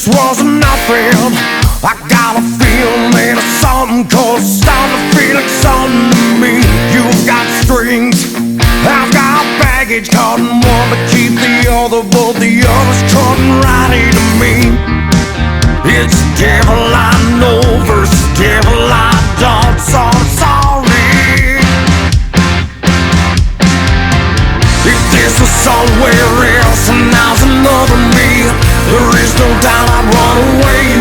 this was nothing. I got a feeling of something called starting to feel like something to me. You've got strings, I've got baggage, caught in one to keep the other, but the other's cutting right into me. It's devil I know versus devil I don't, so I'm sorry. If this was somewhere else and now's another me, there is no doubt I'd run away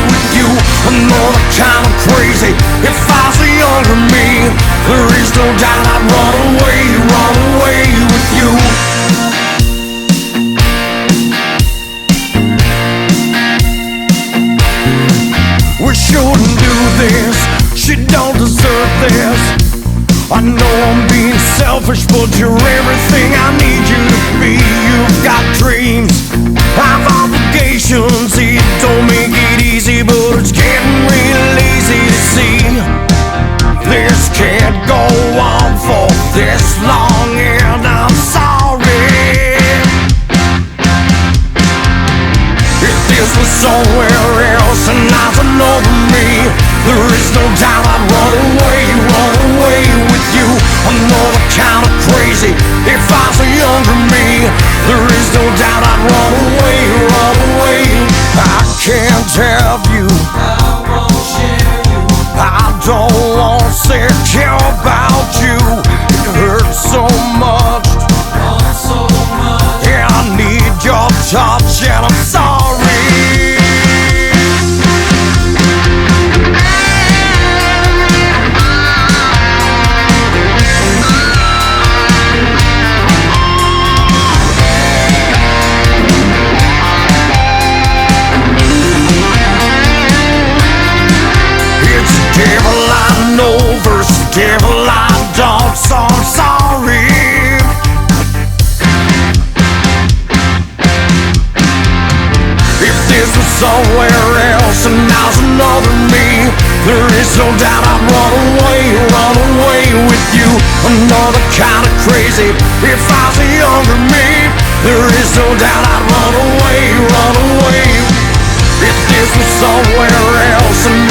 with you. Another kind of crazy. If I was the younger me, there is no doubt I'd run away with you. We shouldn't do this, she don't deserve this. I know I'm being selfish, but you're everything I need you to be. You've got dreams, I've obligations. It don't make it easy, but it's getting real easy to see. This can't go on for this long, and I'm sorry. If this was somewhere else and not another me, there is no doubt I'd run away with you. Another kind of crazy. If I was a younger me, there is no doubt I'd run away. I can't have you, I won't share you. I don't want to say care about you. It hurts so much, yeah, I need your touch, and I'm sorry. Devil I know versus devil I don't, so I'm sorry. If this was somewhere else and now's another me, there is no doubt I'd run away with you. Another kind of crazy. If I was a younger me, there is no doubt I'd run away. If this was somewhere else and